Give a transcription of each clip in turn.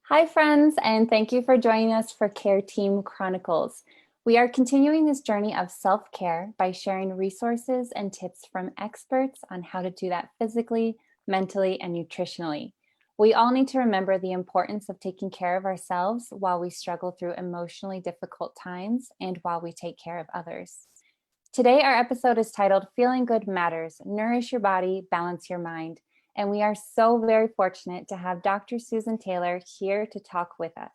Hi, friends, and thank you for joining us for Care Team Chronicles. We are continuing this journey of self-care by sharing resources and tips from experts on how to do that physically, mentally, and nutritionally. We all need to remember the importance of taking care of ourselves while we struggle through emotionally difficult times and while we take care of others. Today, our episode is titled Feeling Good Matters, Nourish Your Body, Balance Your Mind. And we are so very fortunate to have Dr. Susan Taylor here to talk with us.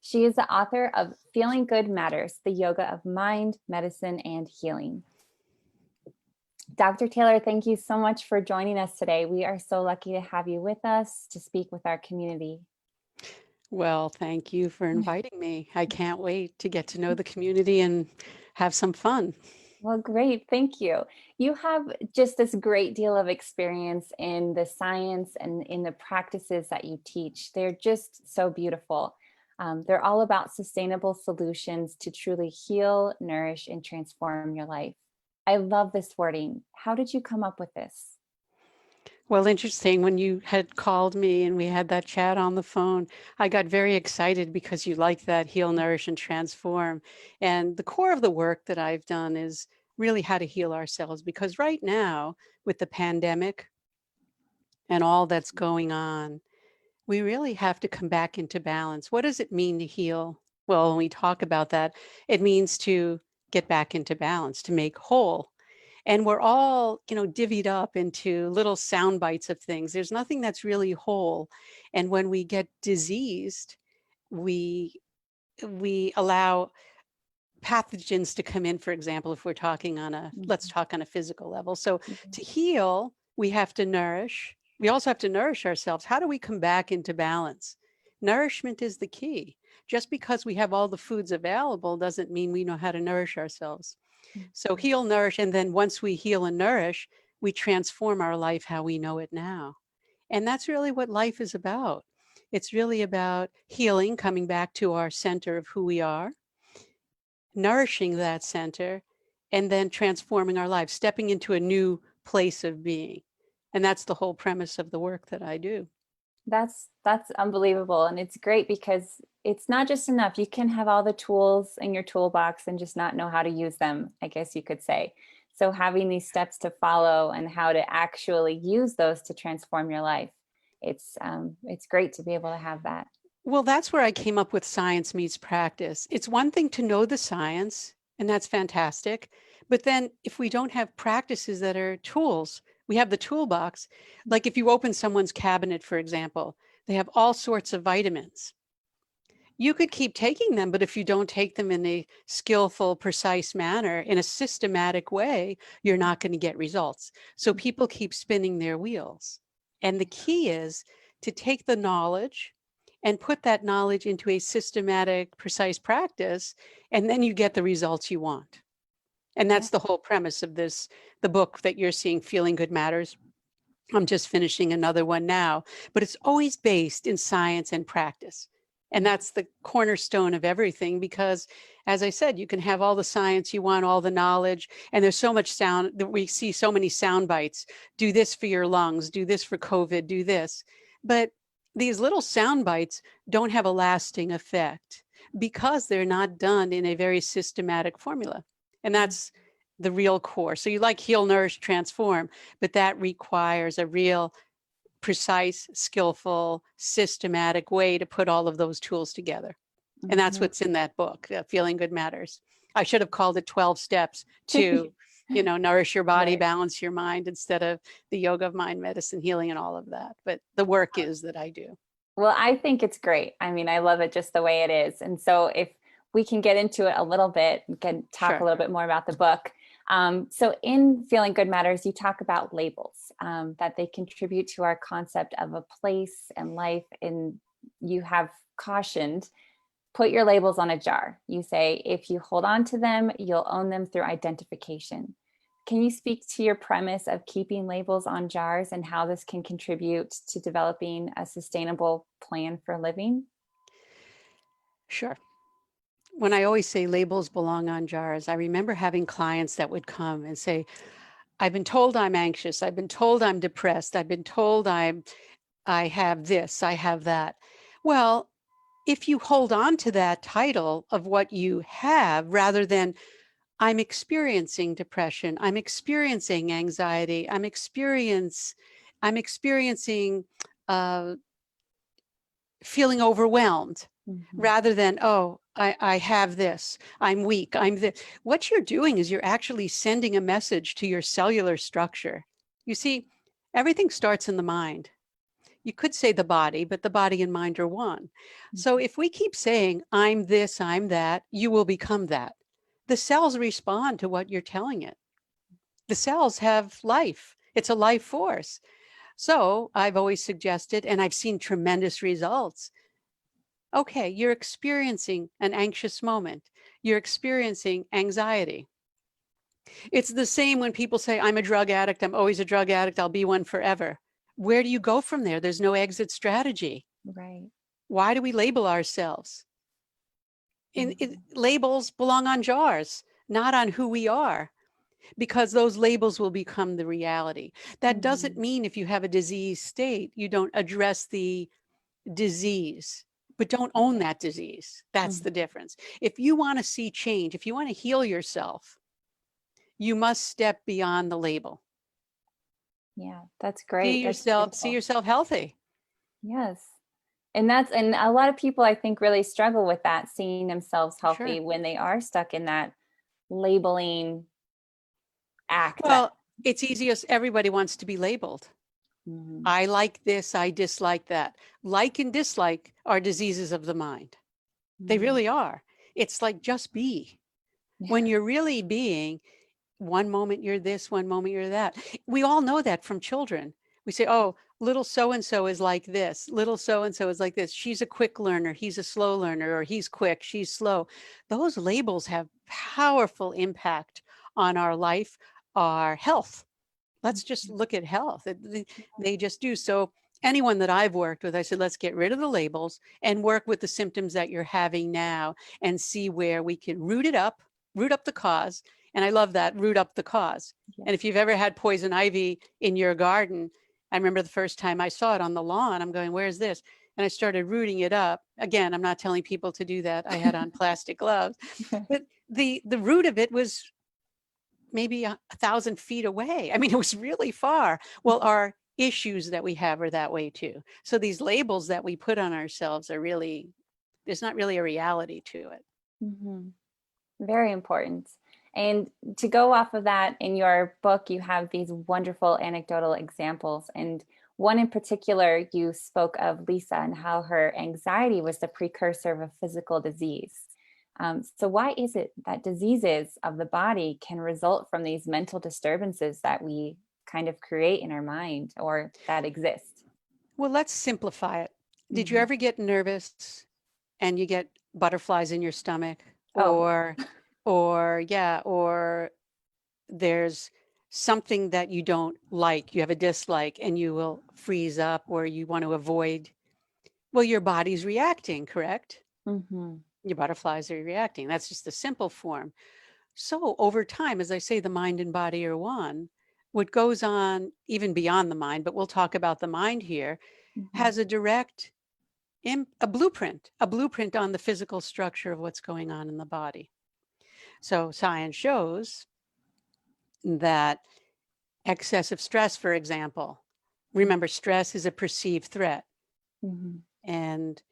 She is the author of Feeling Good Matters, the Yoga of Mind, Medicine, and Healing. Dr. Taylor, thank you so much for joining us today. We are so lucky to have you with us to speak with our community. Well, thank you for inviting me. I can't wait to get to know the community and have some fun. Well, great. Thank you. You have just this great deal of experience in the science and in the practices that you teach. They're just so beautiful. They're all about sustainable solutions to truly heal, nourish, and transform your life. I love this wording. How did you come up with this? Well, interesting. When you had called me and we had that chat on the phone, I got very excited because you like that heal, nourish, and transform. And the core of the work that I've done is really how to heal ourselves because right now, with the pandemic and all that's going on, we really have to come back into balance. What does it mean to heal? Well, when we talk about that, it means to get back into balance, to make whole. And we're all, divvied up into little sound bites of things. There's nothing that's really whole. And when we get diseased, we we allow pathogens to come in, for example, if we're talking on a, let's talk on a physical level. So to heal, we have to nourish. We also have to nourish ourselves. How do we come back into balance? Nourishment is the key. Just because we have all the foods available doesn't mean we know how to nourish ourselves. So heal, nourish, and then once we heal and nourish, we transform our life how we know it now. And that's really what life is about. It's really about healing, coming back to our center of who we are, nourishing that center, and then transforming our lives, stepping into a new place of being. And that's the whole premise of the work that I do. That's unbelievable. And it's great because it's not just enough. You can have all the tools in your toolbox and just not know how to use them, I guess you could say. So having these steps to follow and how to actually use those to transform your life, it's great to be able to have that. Well, that's where I came up with science meets practice. It's one thing to know the science, and that's fantastic. But then if we don't have practices that are tools, we have the toolbox. Like if you open someone's cabinet, for example, they have all sorts of vitamins. You could keep taking them, but if you don't take them in a skillful, precise manner, in a systematic way, you're not going to get results. So people keep spinning their wheels. And the key is to take the knowledge and put that knowledge into a systematic, precise practice, and then you get the results you want. And Yeah. that's the whole premise of this, the book that you're seeing, Feeling Good Matters. I'm just finishing another one now, but it's always based in science and practice. And that's the cornerstone of everything because, as I said, you can have all the science you want, all the knowledge, and there's so much sound that we see so many sound bites. Do this for your lungs, do this for COVID, do this. But these little sound bites don't have a lasting effect because they're not done in a very systematic formula. And that's the real core. So you like heal, nourish, transform, but that requires a real precise, skillful, systematic way to put all of those tools together. And that's Mhm. what's in that book, Feeling Good Matters. I should have called it 12 steps to, nourish your body, Right. balance your mind instead of the yoga of mind, medicine, healing, and all of that. But the work is that I do. Well, I think it's great. I mean, I love it just the way it is. And so if we can get into it a little bit, we can talk a Sure. little bit more about the book. So in Feeling Good Matters, you talk about labels, that they contribute to our concept of a place and life. And you have cautioned, put your labels on a jar. You say, if you hold on to them, you'll own them through identification. Can you speak to your premise of keeping labels on jars and how this can contribute to developing a sustainable plan for living? Sure. When I always say labels belong on jars, I remember having clients that would come and say, I've been told I'm anxious. I've been told I'm depressed. I've been told I have this, I have that. Well, if you hold on to that title of what you have rather than I'm experiencing depression, I'm experiencing anxiety, I'm experiencing uh, feeling overwhelmed, Mhm. rather than, oh, I have this, I'm weak, I'm this. What you're doing is you're actually sending a message to your cellular structure. You see, everything starts in the mind. You could say the body, but the body and mind are one. So Mhm. if we keep saying, I'm this, I'm that, you will become that. The cells respond to what you're telling it. The cells have life. It's a life force. So I've always suggested, and I've seen tremendous results. Okay, you're experiencing an anxious moment. You're experiencing anxiety. It's the same when people say, I'm a drug addict. I'm always a drug addict. I'll be one forever. Where do you go from there? There's no exit strategy. Right. Why do we label ourselves? Mhm. Labels belong on jars, not on who we are, because those labels will become the reality. That doesn't Mhm. mean if you have a disease state, you don't address the disease, but don't own that disease. That's the Mhm. difference. If you want to see change, if you want to heal yourself, you must step beyond the label. Yeah, that's great. That's See beautiful. yourself healthy. Yes. And a lot of people I think really struggle with that, seeing themselves healthy Sure. when they are stuck in that labeling act that. Well, it's easiest. Everybody wants to be labeled. Mhm. I like this, I dislike that. Like and dislike are diseases of the mind. They Mhm. really are. It's like just be. Yeah. When you're really being, one moment you're this, one moment you're that. We all know that from children. We say, oh, little so and so is like this. Little so and so is like this. She's a quick learner. He's a slow learner, or he's quick, she's slow. Those labels have powerful impact on our life, our health. Let's just Mhm. look at health. They just do. So anyone that I've worked with, I said, let's get rid of the labels and work with the symptoms that you're having now and see where we can root up the cause. And I love that, root up the cause. Yes. And if you've ever had poison ivy in your garden, I remember the first time I saw it on the lawn, I'm going, where's this? And I started rooting it up. Again, I'm not telling people to do that. I had on plastic gloves, but the root of it was maybe 1,000 feet away. I mean, it was really far. Well, our issues that we have are that way too. So these labels that we put on ourselves are really, there's not really a reality to it. Mhm. Very important. And to go off of that, in your book, you have these wonderful anecdotal examples. And one in particular, you spoke of Lisa and how her anxiety was the precursor of a physical disease. So, why is it that diseases of the body can result from these mental disturbances that we kind of create in our mind or that exist? Well, let's simplify it. Did you Mhm. ever get nervous and you get butterflies in your stomach, Oh, or there's something that you don't like, you have a dislike and you will freeze up or you want to avoid? Well, your body's reacting, correct? hmm, Your butterflies are reacting. That's just the simple form. So over time, as I say, the mind and body are one. What goes on even beyond the mind, but we'll talk about the mind here, hmm, has a direct, a blueprint on the physical structure of what's going on in the body. So science shows that excessive stress, for example, remember, stress is a perceived threat. hmm, And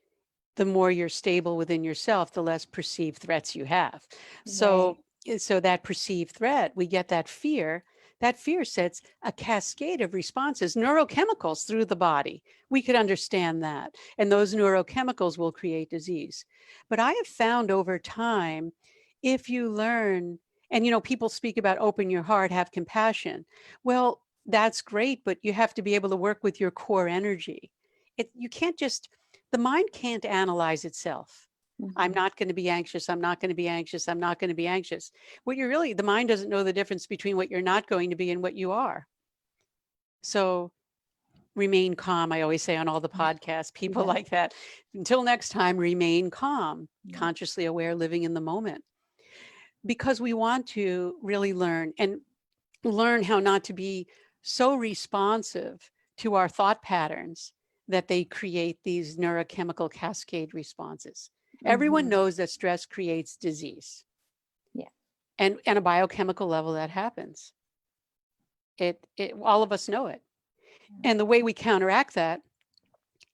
the more you're stable within yourself, the less perceived threats you have. right. So that perceived threat, we get that fear. That fear sets a cascade of responses, neurochemicals through the body. We could understand that. And those neurochemicals will create disease. But I have found over time, if you learn, and people speak about open your heart, have compassion. Well, that's great, but you have to be able to work with your core energy. You can't just, the mind can't analyze itself. I'm Mhm. not going to be anxious. I'm not going to be anxious. I'm not going to be anxious. The mind doesn't know the difference between what you're not going to be and what you are. So remain calm. I always say on all the podcasts, people Yes. like that. Until next time, remain calm, Yes. consciously aware, living in the moment. Because we want to really learn and learn how not to be so responsive to our thought patterns that they create these neurochemical cascade responses. Everyone Mm-hmm. knows that stress creates disease. Yeah. And a biochemical level that happens. All of us know it. And the way we counteract that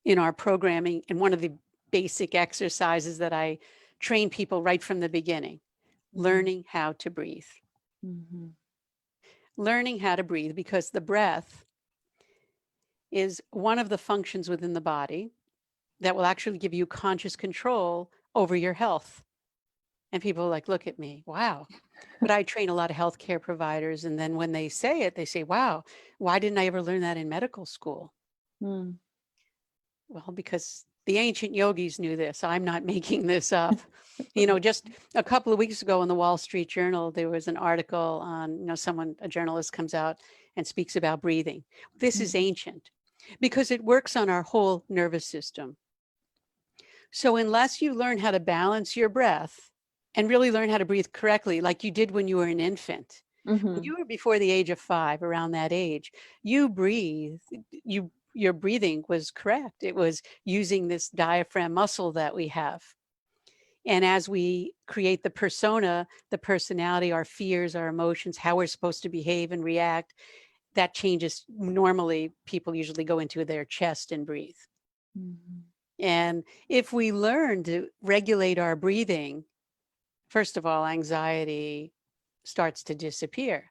in our programming, and one of the basic exercises that I train people right from the beginning, Mm-hmm. learning how to breathe. Mm-hmm. Learning how to breathe, because the breath is one of the functions within the body that will actually give you conscious control over your health. And people like, look at me, wow. But I train a lot of healthcare providers. And then when they say it, they say, wow, why didn't I ever learn that in medical school? Mm. Well, because the ancient yogis knew this. I'm not making this up. You know, just a couple of weeks ago in the Wall Street Journal, there was an article on, a journalist comes out and speaks about breathing. This is Mm-hmm. ancient because it works on our whole nervous system. So unless you learn how to balance your breath and really learn how to breathe correctly, like you did when you were an infant, when Mm-hmm. you were before the age of 5, around that age, you breathe, your breathing was correct. It was using this diaphragm muscle that we have. And as we create the persona, the personality, our fears, our emotions, how we're supposed to behave and react, that changes. Normally, people usually go into their chest and breathe. Mm-hmm. And if we learn to regulate our breathing, first of all, anxiety starts to disappear.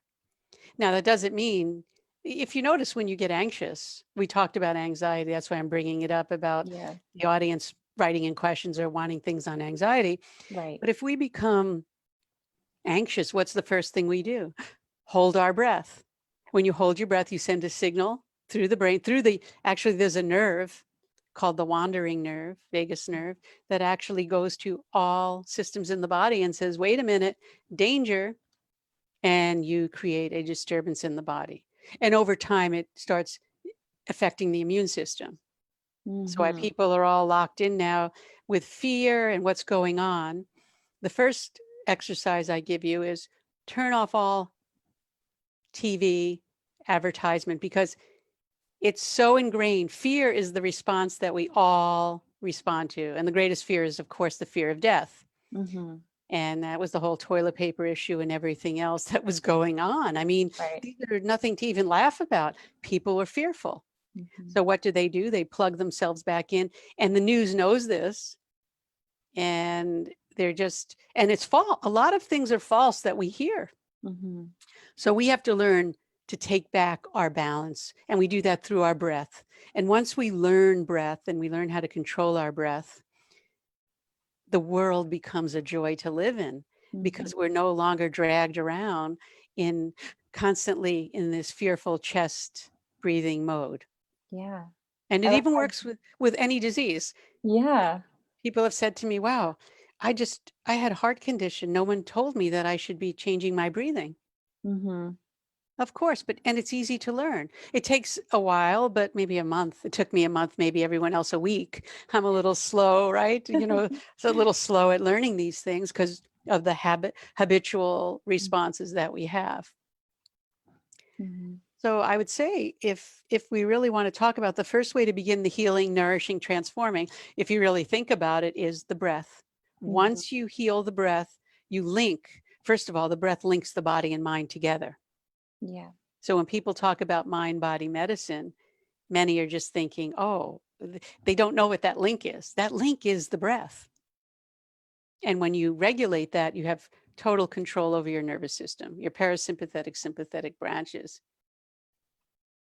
Now, that doesn't mean, if you notice when you get anxious, we talked about anxiety. That's why I'm bringing it up about Yeah. the audience writing in questions or wanting things on anxiety. Right. But if we become anxious, what's the first thing we do? Hold our breath. When you hold your breath, you send a signal through the brain, actually, there's a nerve called the wandering nerve, vagus nerve, that actually goes to all systems in the body and says, wait a minute, danger. And you create a disturbance in the body. And over time, it starts affecting the immune system. So why Mm-hmm. people are all locked in now with fear and what's going on. The first exercise I give you is turn off all TV advertisement, because it's so ingrained. Fear is the response that we all respond to. And the greatest fear is, of course, the fear of death. Mm-hmm. And that was the whole toilet paper issue and everything else that was going on. I mean, Right. these are nothing to even laugh about. People were fearful. Mm-hmm. So what do? They plug themselves back in. And the news knows this. And and it's false. A lot of things are false that we hear. Mm-hmm. So we have to learn to take back our balance. And we do that through our breath. And once we learn breath and we learn how to control our breath, the world becomes a joy to live in, Mm-hmm. because we're no longer dragged around in constantly in this fearful chest breathing mode. Yeah. And I it love even how, works with any disease. yeah. People have said to me, wow, I had a heart condition. No one told me that I should be changing my breathing. Mm-hmm. Of course, and it's easy to learn. It takes a while, but maybe a month. It took me a month, maybe everyone else a week. I'm a little slow, right? So a little slow at learning these things because of the habitual responses that we have. Mm-hmm. So I would say, if we really want to talk about the first way to begin the healing, nourishing, transforming, if you really think about it, is the breath. Mm-hmm. Once you heal the breath, you link, first of all, the breath links the body and mind together. Yeah. So when people talk about mind body medicine, many are just thinking, oh, they don't know what that link is. That link is the breath. And when you regulate that, you have total control over your nervous system, your parasympathetic, sympathetic branches.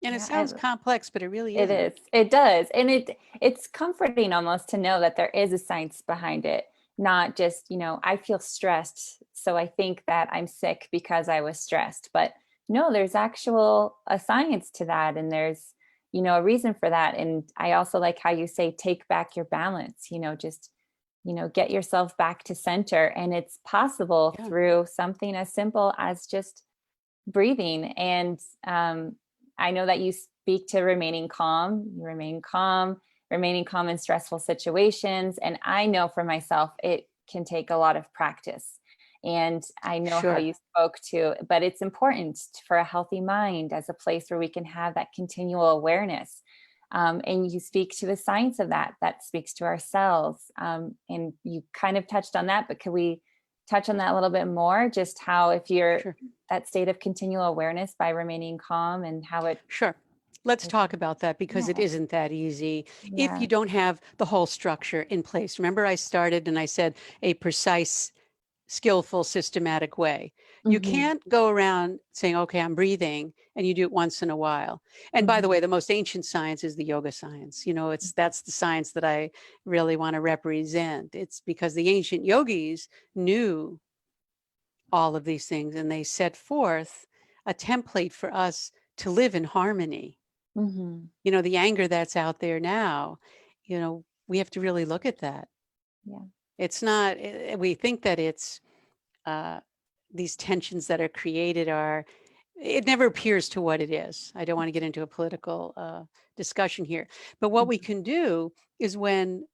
And it Yeah. sounds complex, but it really It isn't. is. It does. And it's comforting almost to know that there is a science behind it, not just, I feel stressed, so I think that I'm sick because I was stressed. But no, there's actual a science to that, and there's, a reason for that. And I also like how you say take back your balance, just, get yourself back to center. And it's possible Yeah, through something as simple as just breathing. And I know that you speak to remaining calm. You remaining calm in stressful situations. And I know for myself, it can take a lot of practice. And I know how sure. you spoke to, but it's important for a healthy mind as a place where we can have that continual awareness. And you speak to the science of that, that speaks to our cells. And you kind of touched on that, but could we touch on that a little bit more? Just how, if you're Sure. that state of continual awareness by remaining calm and how it. Sure. Let's talk about that because Yeah. it isn't that easy if Yeah. you don't have the whole structure in place. Remember, I started and I said a precise, skillful, systematic way. You Mm-hmm. can't go around saying, okay, I'm breathing, and you do it once in a while. And by the Mm-hmm. way, the most ancient science is the yoga science. That's the science that I really want to represent. It's because the ancient yogis knew all of these things and they set forth a template for us to live in harmony. Mm-hmm. The anger that's out there now, we have to really look at that. Yeah. It's not, we think that it's uh, these tensions that are created it never appears to what it is. I don't want to get into a political discussion here, but what we can do is when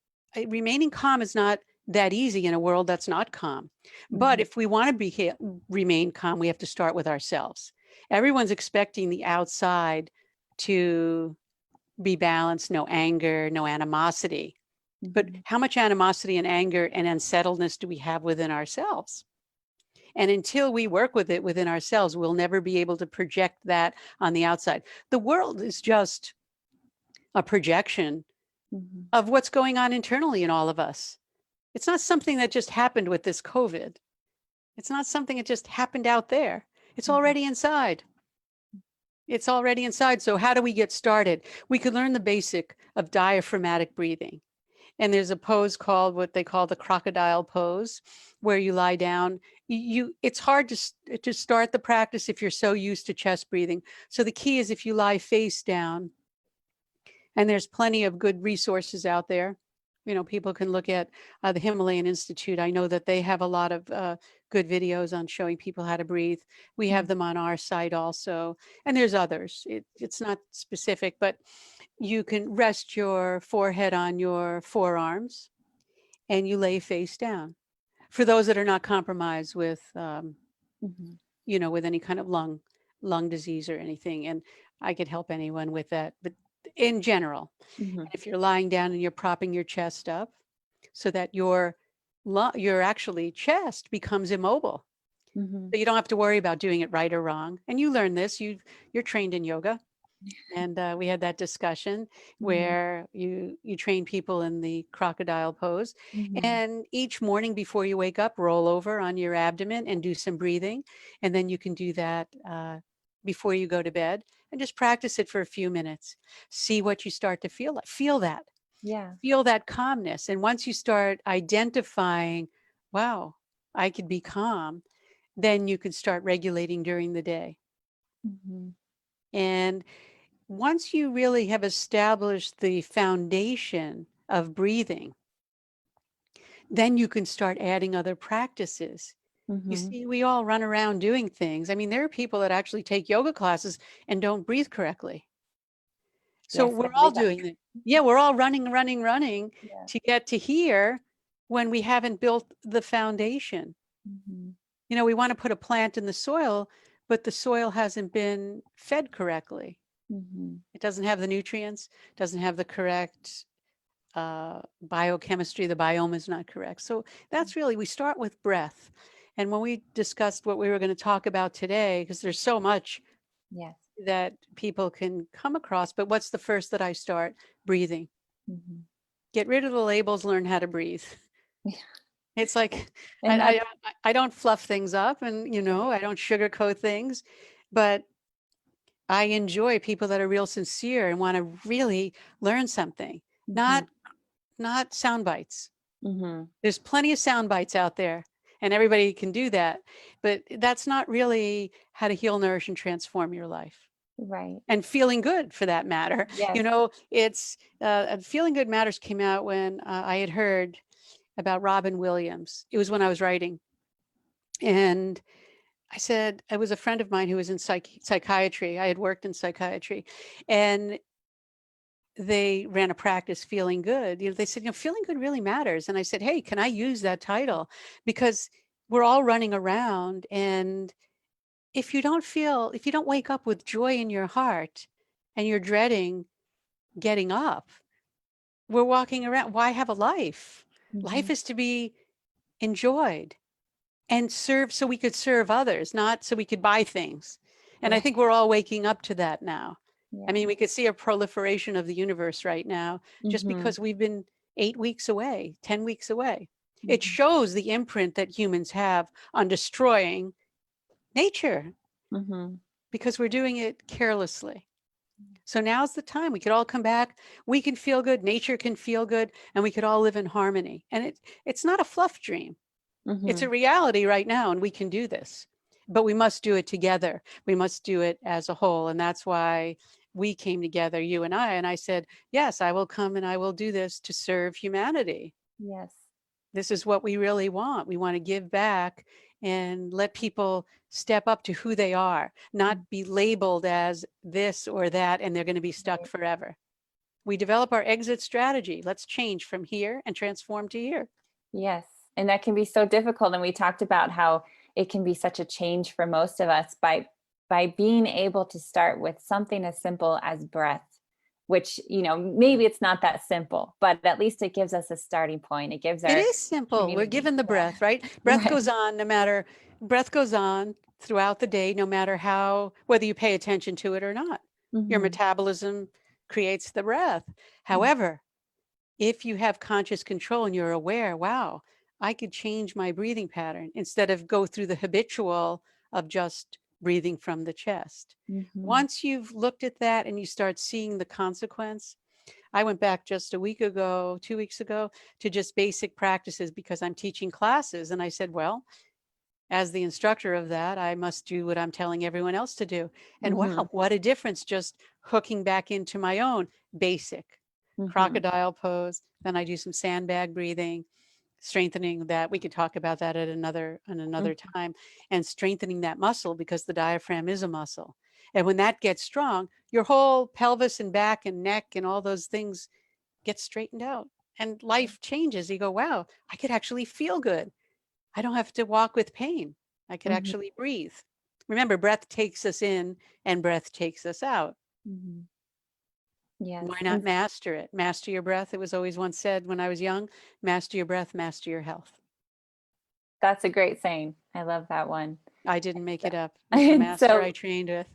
remaining calm is not that easy in a world that's not calm. But Mm-hmm. if we want to remain calm, we have to start with ourselves. Everyone's expecting the outside to be balanced, no anger, no animosity. But Mm-hmm. how much animosity and anger and unsettledness do we have within ourselves? And until we work with it within ourselves, we'll never be able to project that on the outside. The world is just a projection Mm-hmm. of what's going on internally in all of us. It's not something that just happened with this COVID. It's not something that just happened out there. It's Mm-hmm. already inside. It's already inside. So how do we get started? We could learn the basic of diaphragmatic breathing. And there's a pose called what they call the crocodile pose, where you lie down. It's hard to start the practice if you're so used to chest breathing. So the key is if you lie face down, and there's plenty of good resources out there. People can look at the Himalayan Institute. I know that they have a lot of good videos on showing people how to breathe. We have them on our site also, and there's others. It's not specific, but you can rest your forehead on your forearms and you lay face down. For those that are not compromised with, Mm-hmm. with any kind of lung disease or anything, and I could help anyone with that. But in general, Mm-hmm. if you're lying down and you're propping your chest up so that your actually chest becomes immobile, Mm-hmm. so you don't have to worry about doing it right or wrong. And you learn this. You're trained in yoga. And we had that discussion Mm-hmm. where you train people in the crocodile pose. Mm-hmm. And each morning before you wake up, roll over on your abdomen and do some breathing. And then you can do that before you go to bed and just practice it for a few minutes. See what you start to feel like. Yeah. Feel that calmness. And once you start identifying, wow, I could be calm, then you can start regulating during the day. Mm-hmm. And once you really have established the foundation of breathing, then you can start adding other practices. You Mm-hmm. see, we all run around doing things. I mean, there are people that actually take yoga classes and don't breathe correctly. So Yes, I we're all believe that. doing it. Yeah, we're all running Yeah. to get to here when we haven't built the foundation. Mm-hmm. We want to put a plant in the soil, but the soil hasn't been fed correctly. Mm-hmm. It doesn't have the nutrients, doesn't have the correct biochemistry, the biome is not correct. So that's really, we start with breath. And when we discussed what we were going to talk about today, because there's so much Yes. that people can come across, but what's the first that I start? Breathing. Mm-hmm. Get rid of the labels, learn how to breathe. Yeah. It's like, And I, that's I, I don't fluff things up and, right. I don't sugarcoat things, but I enjoy people that are real sincere and want to really learn something, Mm-hmm. not sound bites. Mm-hmm. There's plenty of sound bites out there and everybody can do that, but that's not really how to heal, nourish, and transform your life. Right. And feeling good for that matter. Yes. It's Feeling Good Matters came out when I had heard about Robin Williams. It was when I was writing. And I said, I was a friend of mine who was in psychiatry. I had worked in psychiatry. And they ran a practice, Feeling Good. They said, feeling good really matters. And I said, hey, can I use that title? Because we're all running around. And if you don't wake up with joy in your heart and you're dreading getting up. We're walking around. Why have a life? Life Mhm. is to be enjoyed and serve so we could serve others, not so we could buy things. And I Right. think we're all waking up to that now. I Yeah. mean, we could see a proliferation of the universe right now just Mhm. because we've been 8 weeks away, 10 weeks away. It Mhm. shows the imprint that humans have on destroying nature Mhm. because we're doing it carelessly. So now's the time. We could all come back. We can feel good. Nature can feel good, and we could all live in harmony. And it's not a fluff dream. It's a Mhm. reality right now, and we can do this. But we must do it together. We must do it as a whole. And that's why we came together, you and I. And I said, yes, I will come and I will do this to serve humanity. Yes. This is what we really want. We want to give back and let people step up to who they are, not Mm. be labeled as this or that, and they're going to be stuck Right. forever. We develop our exit strategy. Let's change from here and transform to here. Yes. And that can be so difficult. And we talked about how it can be such a change for most of us by being able to start with something as simple as breath, which, maybe it's not that simple, but at least it gives us a starting point. It gives It our is simple. We're community. given the Yeah. breath, right? Breath Right. goes on no matter, breath goes on throughout the day, no matter how, whether you pay attention to it or not. Your Hmm. metabolism creates the breath. However, if you have conscious control and you're aware, wow, I could change my breathing pattern instead of go through the habitual of just breathing from the chest. Hmm. Once you've looked at that and you start seeing the consequence, I went back just a week ago, 2 weeks ago, to just basic practices because I'm teaching classes. And I said, well, as the instructor of that, I must do what I'm telling everyone else to do. And Hmm. wow, what a difference just hooking back into my own basic Hmm. crocodile pose. Then I do some sandbag breathing, strengthening that. We could talk about that at another Hmm. time, and strengthening that muscle because the diaphragm is a muscle. And when that gets strong, your whole pelvis and back and neck and all those things get straightened out and life changes. You go, wow, I could actually feel good. I don't have to walk with pain. I could Hmm. actually breathe. Remember, breath takes us in and breath takes us out. Hmm. Yes. Why not And master it? Master your breath. It was always once said when I was young, master your breath, master your health. that's a great saying. I love that one. I didn't make So, it up. It was the and master I so trained with.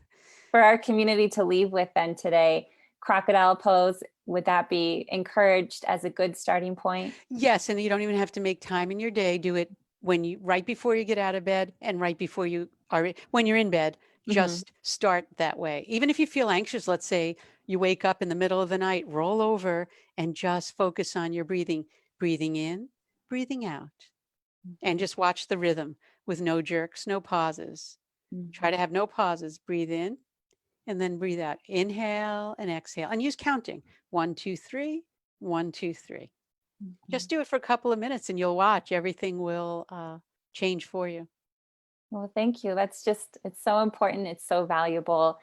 for our community to leave with then today, crocodile pose, would that be encouraged as a good starting point? Yes, and you don't even have to make time in your day. Do it when you right before you get out of bed and right before you are when you're in bed. Hmm. Just start that way. Even if you feel anxious, let's say you wake up in the middle of the night, roll over and just focus on your breathing, breathing in, breathing out, and just watch the rhythm with no jerks, no pauses. Try Hmm. to have no pauses. Breathe in and then breathe out. Inhale and exhale and use counting. 1, 2, 3, 1, 2, 3. Hmm. Just do it for a couple of minutes and you'll watch. Everything will change for you. Well, thank you. It's so important. It's so valuable.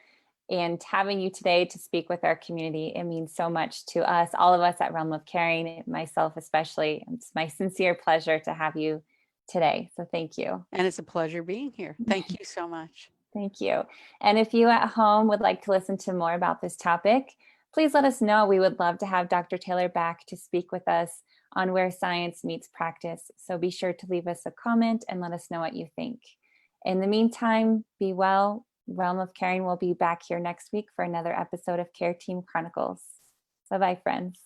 And having you today to speak with our community, it means so much to us, all of us at Realm of Caring, myself especially. It's my sincere pleasure to have you today. So thank you. And it's a pleasure being here. Thank you so much. Thank you. And if you at home would like to listen to more about this topic, please let us know. We would love to have Dr. Taylor back to speak with us on where science meets practice. So be sure to leave us a comment and let us know what you think. In the meantime, be well. Realm of Caring will be back here next week for another episode of Care Team Chronicles. Bye bye, friends.